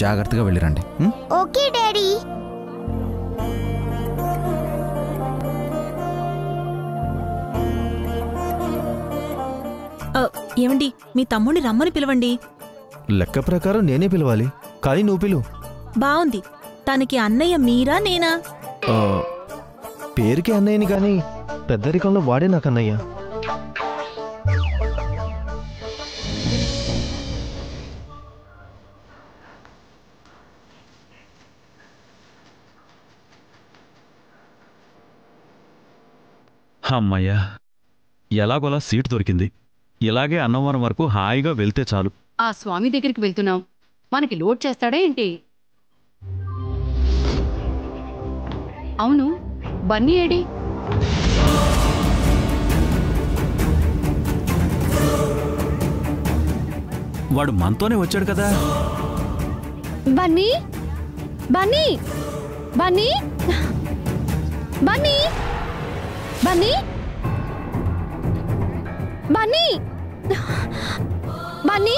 జాగ్రత్తగా వెళ్ళిరండి. Okay daddy. ఏమండి, మీ తమ్ముడిని రమ్మని పిలవండి. లెక్క ప్రకారం నేనే పిలవాలి, కానీ నువ్వు పిలువు. బావుంది. తనకి అన్నయ్య మీరా నేనా? పేరుకి అన్నయ్యని కానీ పెద్దరికంలో వాడే నాకు అన్నయ్య. అమ్మయ్యా, ఎలాగోలా సీటు దొరికింది. ఇలాగే అన్నవరం వరకు హాయిగా వెళ్తే చాలు. ఆ స్వామి దగ్గరికి వెళ్తున్నాం, మనకి లోడ్ చేస్తాడా ఏంటి? అవును, బన్నీ ఏడి? వాడు మనతోనే వచ్చాడు కదా. బన్నీ బన్నీ బన్నీ బన్నీ బన్నీ బన్నీ బన్నీ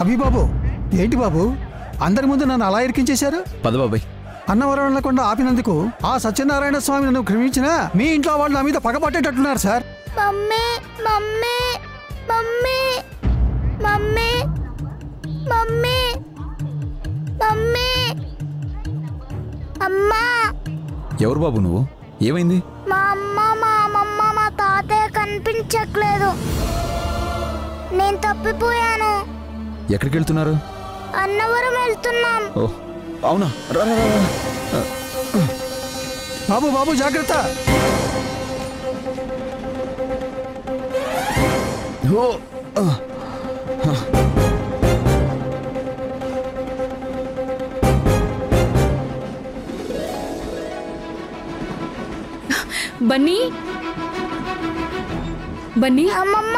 అభి బాబు, ఏంటి బాబు అందరి ముందు నన్ను అలా ఇరికించేశారు? పద బాబాయ్. అన్నవరం వెళ్ళకుండా ఆపినందుకు ఆ సత్యనారాయణ స్వామి నన్ను క్షమించినా మీ ఇంట్లో వాళ్ళు నా మీద పగపట్టేటట్టున్నారు sir. Mummy mummy mummy mummy mummy mummy అమ్మా. ఎవరు బాబు నువ్వు? ఏమైంది? మా అమ్మ మా అమ్మమ్మ మా తాతయ్య కనిపించట్లేదు. నేను తప్పిపోయాను. ఎక్కడికి వెళ్తున్నారు? అన్నవరం వెళ్తున్నాం. ఓ అవునా, రా రా రా. బాబు బాబు జాగ్రత్త. బన్నీ బన్నీ, అమ్మమ్మ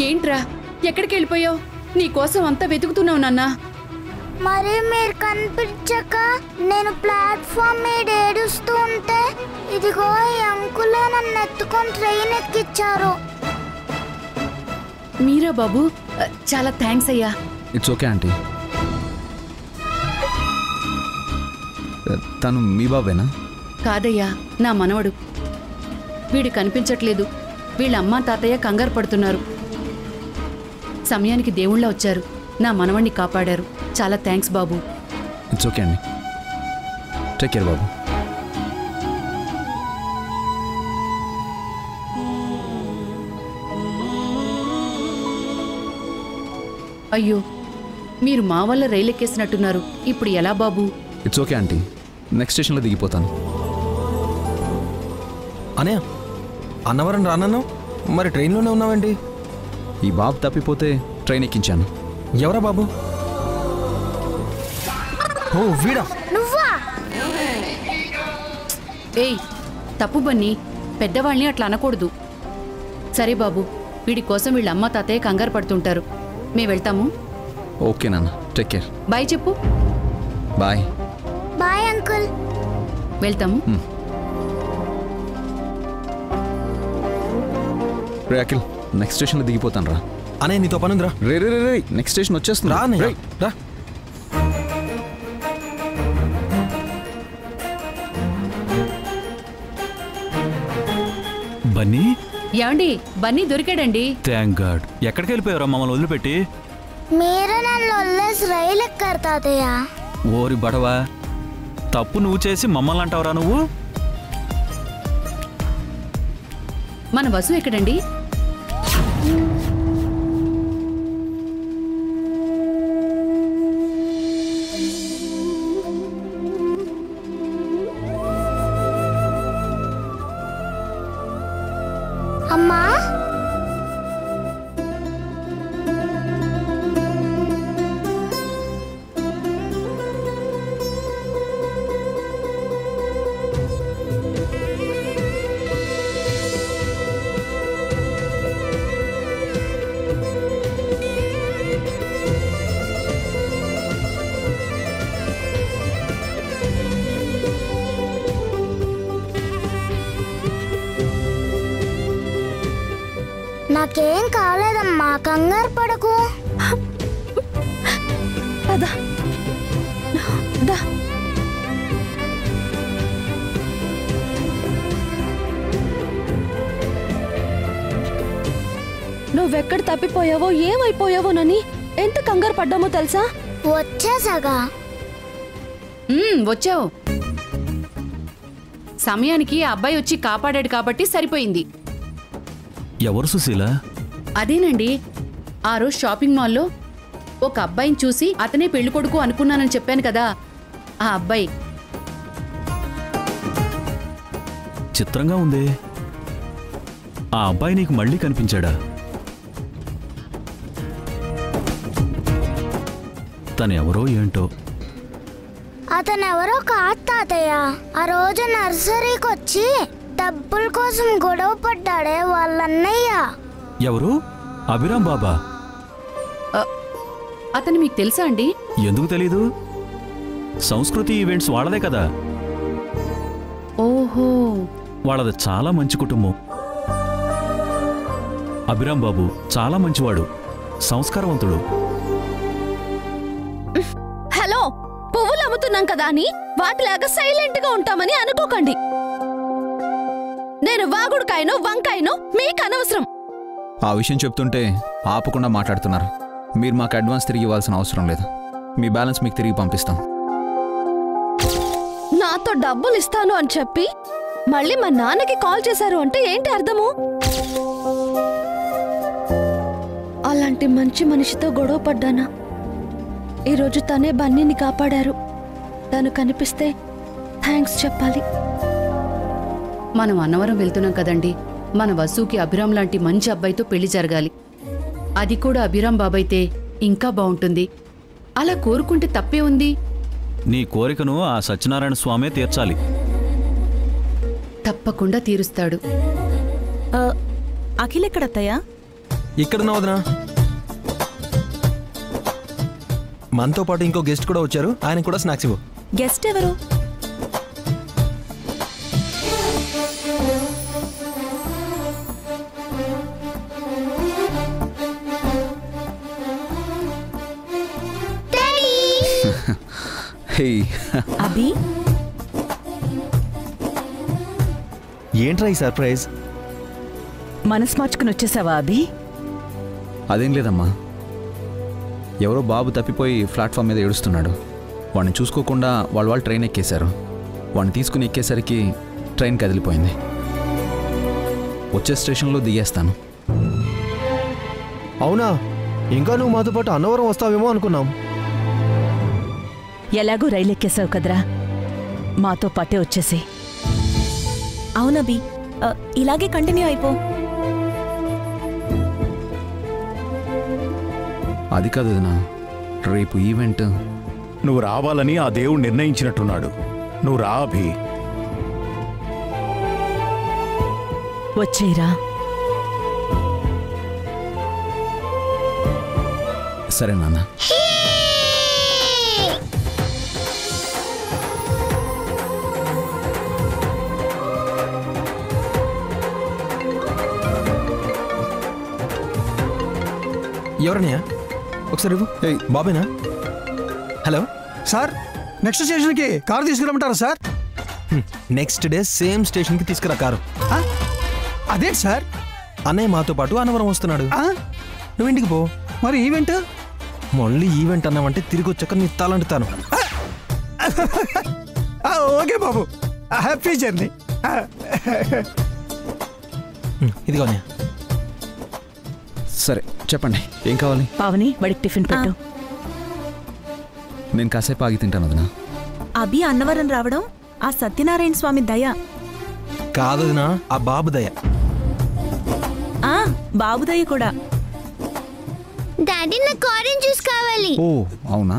ఏంట్రా ఎక్కడికి వెళ్ళిపోయావు? నీకోసం అంతా వెతుకుతున్నావు నాన్న. మరి మీరు కనిపించక నేను ప్లాట్ఫామ్ మీద ఏడుస్తూ ఉంటే ఇదిగో ఈ అంకులే నన్ను ఎత్తుకొని ట్రైన్ ఎక్కించారు. మీరా బాబు, చాలా థ్యాంక్స్ అయ్యా. It's okay aunty. తను మీ బాబేనా? కాదయ్యా, నా మనవడు. వీడు కనిపించట్లేదు. వీళ్ళ అమ్మా తాతయ్య కంగారు పడుతున్నారు. సమయానికి దేవుళ్ళ వచ్చారు, నా మనవణ్ణి కాపాడారు. చాలా థ్యాంక్స్ బాబు. ఇట్స్ ఓకే అండి. టేక్ కేర్ బాబు. అయ్యో, మీరు మా వల్ల రైలు ఎక్కేసినట్టున్నారు. ఇప్పుడు ఎలా బాబు? ఇట్స్ ఓకే ఆంటీ, నెక్స్ట్ స్టేషన్లో దిగిపోతాను. అనే అన్నవరం రానన్నావు, మరి ట్రైన్లోనే ఉన్నావండి? ఈ బాబు తప్పిపోతే ట్రైన్ ఎక్కించాను. ఎవరా బాబు? ఓ వీడా? నువ్వా? ఏయ్ తప్పు బన్నీ, పెద్దవాళ్ళని అట్లా అనకూడదు. సరే బాబు, వీడి కోసం వీళ్ళ అమ్మ తాతయ్య కంగారు పడుతుంటారు. మేము వెళ్తాము. ఓకే నాన్న, టేక్ కేర్. బాయ్ చెప్పు. బాయ్. Bye uncle. వెళ్తాము. రే అఖిల్ నెక్స్ట్ స్టేషన్లో దిగిపోతాను రా. అన్నయ్య నీతో పనుందిరా. రే రే రే రే నెక్స్ట్ స్టేషన్ వచ్చేస్తుంది. రా అన్నయ్య రేయ్. రా. బన్నీ ఏమండి బన్నీ దొరికాడండి. Thank God. ఎక్కడికి వెళ్ళిపోయారా మమ్మల్ని వదిలిపెట్టి? మీరే నన్ను వదిలేసి రైలు ఎక్కారు తాతయ్య. ఓరి బడవా, తప్పు నువ్వు చేసి మమ్మల్ని అంటావురా నువ్వు? మన వసు ఎక్కడండి? అమ్మా నాకేం కాలేదమ్మా, కంగారు పడకు. నువ్వెక్కడ తప్పిపోయావో ఏమైపోయావోనని ఎంత కంగారు పడ్డామో తెలుసా? వచ్చేసాగా. వచ్చావు. సమయానికి ఆ అబ్బాయి వచ్చి కాపాడాడు కాబట్టి సరిపోయింది. ఎవరు సుశీల? అదేనండి, ఆ రోజు షాపింగ్ మాల్లో ఒక అబ్బాయిని చూసి అతనే పెళ్ళికొడుకు అనుకున్నానని చెప్పాను కదా, ఆ అబ్బాయి. చిత్రంగా ఉంది. ఆ అబ్బాయి నీకు మళ్ళీ కనిపించాడా? తను ఎవరో ఏంటో. అతనెవరో కాదు తాతయ్య. ఆ రోజు నర్సరీకి వచ్చి డబ్బుల కోసం గొడవ పడ్డాడే వాళ్ళన్నయ్య. ఎవరు? అభిరామ్ బాబా. అతను మీకు తెలుసా అండి? ఎందుకు తెలీదు? సంస్కృతి ఈవెంట్స్ వాళ్ళదే కదా. ఓహో, వాళ్ళది చాలా మంచి కుటుంబం. అభిరామ్ బాబు చాలా మంచివాడు, సంస్కారవంతుడు. హలో, పువ్వులు అమ్ముతున్నాం కదా అని వాటిలాగా సైలెంట్ గా ఉంటామని అనుకోకండి. నేను వాగుడుకాయను వంకాయను మీకు అనవసరం. ఆ విషయం చెప్తుంటే ఆపకుండా మాట్లాడుతున్నారు. మీరు మాకు అడ్వాన్స్ తిరిగి ఇవ్వాల్సిన అవసరం లేదు. మీ బ్యాలెన్స్ మీకు తిరిగి పంపిస్తాం. నాతో డబ్బులు ఇస్తాను అని చెప్పి మళ్ళీ మా నాన్నకి కాల్ చేశారు అంటే ఏంటి అర్థము? అలాంటి మంచి మనిషితో గొడవ పడ్డానా? ఈరోజు తనే బన్నీని కాపాడారు. తను కనిపిస్తే థ్యాంక్స్ చెప్పాలి. మనం అన్నవరం వెళ్తున్నాం కదండి, మన వసుకి అభిరామ్ లాంటి మంచి అబ్బాయితో పెళ్లి జరగాలి. అది కూడా అభిరామ్ బాబైతే ఇంకా బాగుంటుంది. అలా కోరుకుంటే తప్పే ఉంది. నీ కోరికను ఆ సత్యనారాయణ స్వామే తీర్చాలి. తప్పకుండా తీరుస్తాడు. అఖిల్ ఎక్కడత్తయ్యా? ఇక్కడ వదినా. మనతో పాటు ఇంకో గెస్ట్ కూడా వచ్చారు, ఆయన కూడా స్నాక్స్ ఇవ్వు. గెస్ట్ ఎవరు? అభి, ఏంట్రా ఈ సర్ప్రైజ్? మనసు మార్చుకుని వచ్చేసావా అభి? అదేం లేదమ్మా, ఎవరో బాబు తప్పిపోయి ప్లాట్ఫామ్ మీద ఏడుస్తున్నాడు. వాడిని చూసుకోకుండా వాళ్ళు ట్రైన్ ఎక్కేశారు. వాడిని తీసుకుని ఎక్కేసరికి ట్రైన్ కదిలిపోయింది. వచ్చే స్టేషన్లో దిగేస్తాను. అవునా? ఇంకా నువ్వు మాతో పాటు అన్నవరం వస్తావేమో అనుకున్నాం. ఎలాగూ రైలు ఎక్కేసావు కదరా, మాతో పాటే వచ్చేసి. అవునబి, ఇలాగే కంటిన్యూ అయిపో. అది కాదు వదినా, రేపు ఈవెంట్. నువ్వు రావాలని ఆ దేవుడు నిర్ణయించినట్టున్నాడు. నువ్వు రా అభి. వచ్చేరా. సరే నాన్న. ఎవరన్నయ్య? ఒకసారి ఇవ్వు. బాబేనా? హలో సార్ నెక్స్ట్ స్టేషన్కి కారు తీసుకురమ్మంటారా సార్? నెక్స్ట్ డే సేమ్ స్టేషన్కి తీసుకురా కారు. అదేంటి సార్? అన్నయ్య మాతో పాటు అన్నవరం వస్తున్నాడు. నువ్వు ఇంటికి పో. మరి ఈవెంట్? మళ్ళీ ఈవెంట్ అన్నావంటే తిరిగి వచ్చాక నీ తలంటుతాను. ఓకే బాబు, హ్యాపీ జర్నీ. ఇదిగో అన్నయ్య. సరే చెప్పండి, ఏం కావాలి? పావని వాడికి టిఫిన్ పెట్టు. నేను కాసేపు ఆగి తింటాను వదినా. అభి అన్నవరం రావడం ఆ సత్యనారాయణ స్వామి దయ. కాదదినా, ఆ బాబు దయ. బాబు దయ కూడా. డాడీ నాకు ఆరెంజ్ జ్యూస్ కావాలి. ఓ అవునా?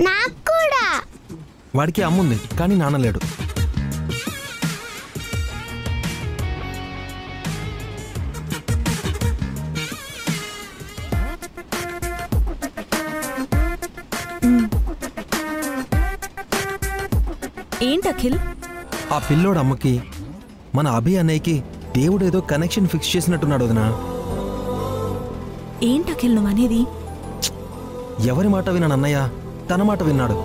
నాకు కూడా. వాడికి అమ్ముంది కానీ నాన్న లేడు. ఏంటి అఖిల్? ఆ పిల్లోడు అమ్మకి మన అభి అన్నయ్యకి దేవుడు ఏదో కనెక్షన్ ఫిక్స్ చేసినట్టున్నాడు వదినా. ఏంటి అఖిల్ నువ్వు అనేది? ఎవరి మాట విన్నాను అన్నయ్య, తన మాట విన్నాడు.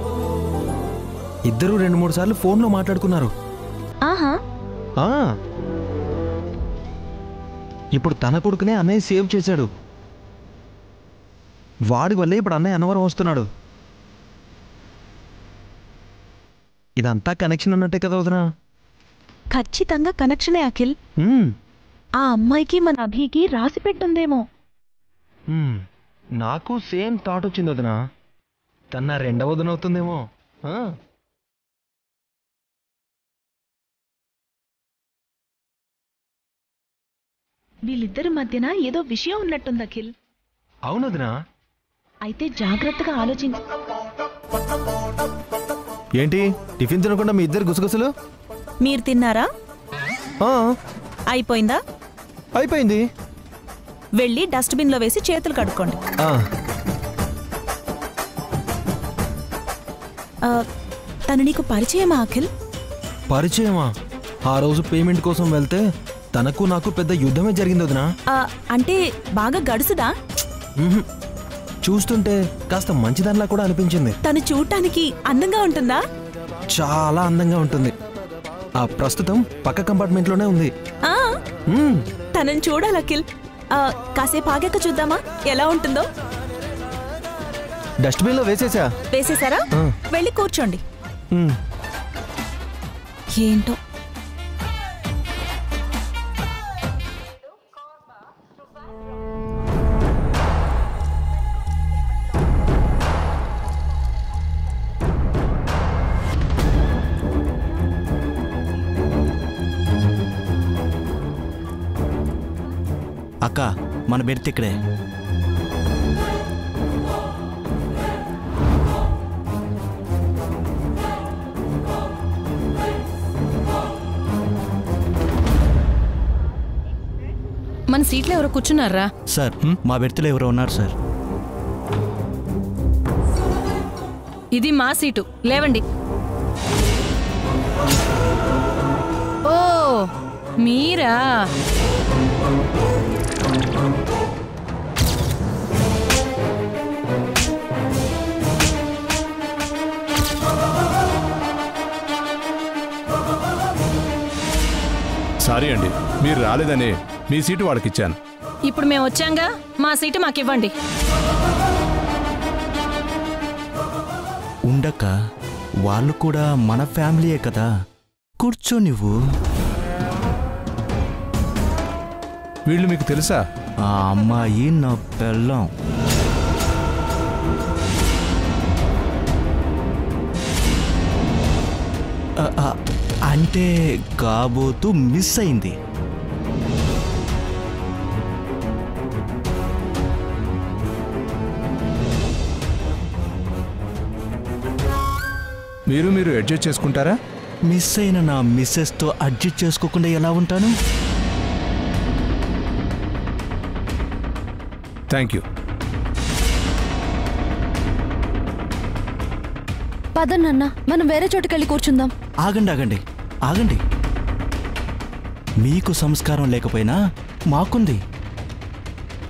ఇద్దరూ 2-3 సార్లు ఫోన్లో మాట్లాడుకున్నారు. ఆహా. ఇప్పుడు తన కొడుకునే అన్నయ్య సేవ్ చేశాడు. వాడి వల్లే ఇప్పుడు అన్నయ్య అన్నవరం వస్తున్నాడు. ఇదంతా కనెక్షన్ అన్నట్టే కదా వదినా? ఖచ్చితంగా కనెక్షనే అఖిల్. ఆ అమ్మాయికి మన అభికి రాసి పెట్టుందేమో. నాకు సేమ్ థాట్ వచ్చింది వదినా. తన రెండవ వదిన అవుతుందేమో. వీళ్ళిద్దరి మధ్యన ఏదో విషయం ఉన్నట్టుంది అఖిల్. అవును వదినా. అయితే జాగ్రత్తగా ఆలోచించు. ఏంటి టిఫిన్ తినకుండా మీ ఇద్దరు గుసగుసలు? మీరు తిన్నారా? అయిపోయిందా? అయిపోయింది. వెళ్ళి డస్ట్బిన్ లో వేసి చేతులు కడుక్కోండి. తను నీకు పరిచయమా అఖిల్? పరిచయమా? ఆ రోజు పేమెంట్ కోసం వెళ్తే తనకు నాకు పెద్ద యుద్ధమే జరిగింది వదినా. అంటే బాగా గడుసుదా? చూస్తుంటే కాస్త మంచిదానిలా కూడా అనిపించింది. తను చూడటానికి అందంగా ఉంటుందా? చాలా అందంగా ఉంటుంది. ఆ ప్రస్తుతం పక్క కంపార్ట్మెంట్ లోనే ఉంది. తనని చూడాలి అఖిల్. కాసేపు ఆగాక చూద్దామా ఎలా ఉంటుందో? డస్ట్బిన్ లో వేసేసారా? వెళ్ళి కూర్చోండి. ఏంటో అక్క, మన బెర్త్ ఇక్కడే. మన సీట్లో ఎవరో కూర్చున్నారా? సార్, మా బెర్త్లో ఎవరో ఉన్నారు సార్. ఇది మా సీటు, లేవండి. ఓ మీరా? సారీ అండి, మీరు రాలేదని మీ సీటు వాళ్ళకి ఇచ్చాను. ఇప్పుడు మేము వచ్చాంగా, మా సీటు మాకివ్వండి. ఉండక, వాళ్ళు కూడా మన ఫ్యామిలీయే కదా, కూర్చో నువ్వు. వీళ్ళు మీకు తెలుసా? ఆ అమ్మాయి నా పెళ్ళం. అంటే కాబోతూ మిస్ అయింది. మీరు అడ్జస్ట్ చేసుకుంటారా? మిస్ అయిన నా మిస్సెస్తో అడ్జస్ట్ చేసుకోకుండా ఎలా ఉంటాను? Thank you. పదన్న, మనం వేరే చోటుకెళ్ళి కూర్చుందాం. ఆగండి, ఆగండి. మీకు సంస్కారం లేకపోయినా మాకుంది.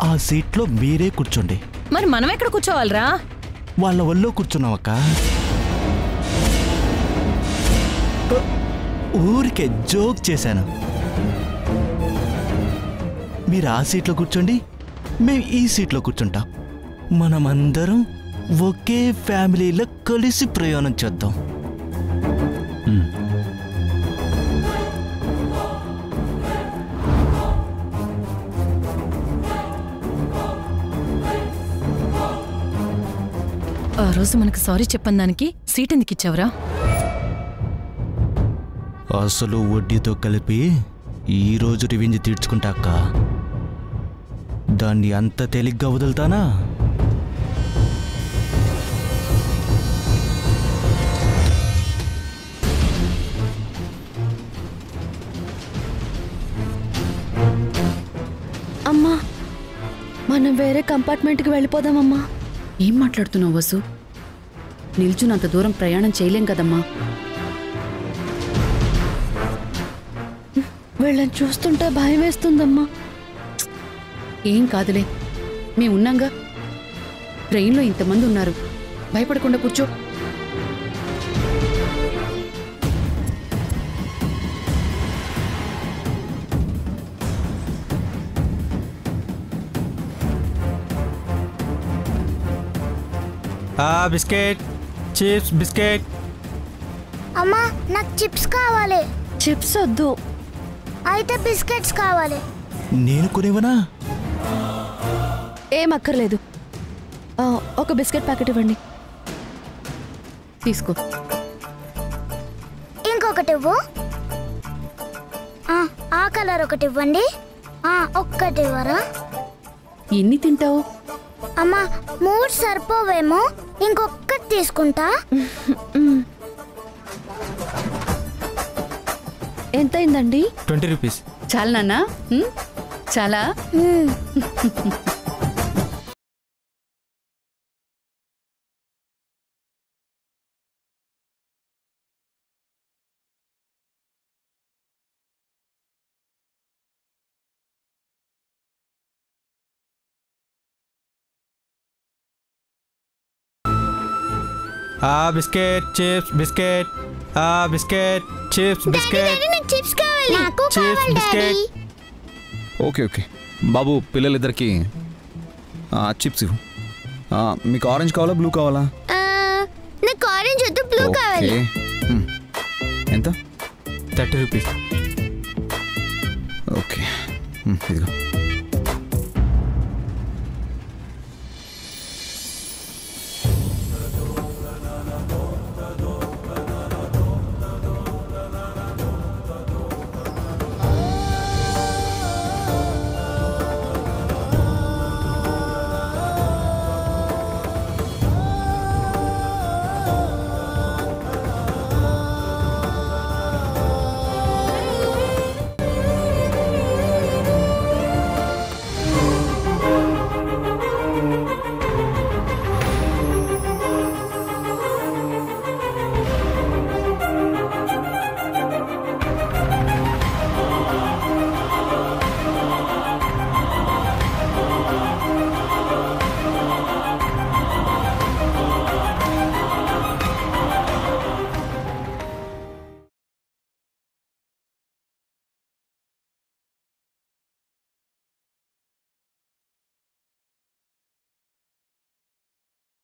ఆ సీట్లో మీరే కూర్చోండి. మరి మనం ఎక్కడ కూర్చోవాలరా? వాళ్ళ ఒళ్ళో కూర్చున్నావక్క. ఊరికే జోక్ చేశాను. మీరు ఆ సీట్లో కూర్చోండి, మేము ఈ సీట్లో కూర్చుంటాం. మనమందరం ఒకే ఫ్యామిలీలో కలిసి ప్రయాణం చేద్దాం. ఆ రోజు మనకు సారీ చెప్పని దానికి సీట్ ఎందుకు ఇచ్చావురా? అసలు వడ్డీతో కలిపి ఈరోజు రివెంజ్ తీర్చుకుంటాక దాన్ని అంత తేలిగ్గా వదులుతానా? అమ్మా, మనం వేరే కంపార్ట్మెంట్కి వెళ్ళిపోదామమ్మా. ఏం మాట్లాడుతున్నావు వసు? నిల్చున్నంత దూరం ప్రయాణం చేయలేం కదమ్మా. వీళ్ళని చూస్తుంటే భయం వేస్తుందమ్మా. ఏం కాదులే, మేమున్నాంగా. ట్రైన్లో ఇంతమంది ఉన్నారు, భయపడకుండా కూర్చో. Biscuit, chips, biscuit. అమ్మా నాకు చిప్స్ కావాలి. చిప్స్ వద్దు. అయితే బిస్కెట్స్ కావాలి. నేను కొనివనా? ఏం అక్కర్లేదు. ఒక బిస్కెట్ ప్యాకెట్ ఇవ్వండి. తీసుకో. ఇంకొకటి ఇవ్వు. ఆ కలర్ ఒకటి ఇవ్వండి. ఒక్కటి ఇవ్వరా? ఎన్ని తింటావు? అమ్మా 3 సరిపోవేమో, ఇంకొక్కటి తీసుకుంటా. ఎంత అయిందండి? 20 రూపీస్. చాలా నాన్నా? చాలా. Biscuit, chips, biscuit. Biscuit, chips, biscuit. Chips కావాలి. నాకు చిప్స్, కావాలి బిస్కెట్. డాడీ. ఓకే ఓకే బాబు, పిల్లలిద్దరికి చిప్స్ ఇవ్వు. మీకు ఆరెంజ్ కావాలా, బ్లూ కావాలా? నాకు ఆరెంజ్ వద్దు, బ్లూ కావాలి. ఓకే. ఎంత? 30 రూపీస్. ఓకే, ఇదిగో.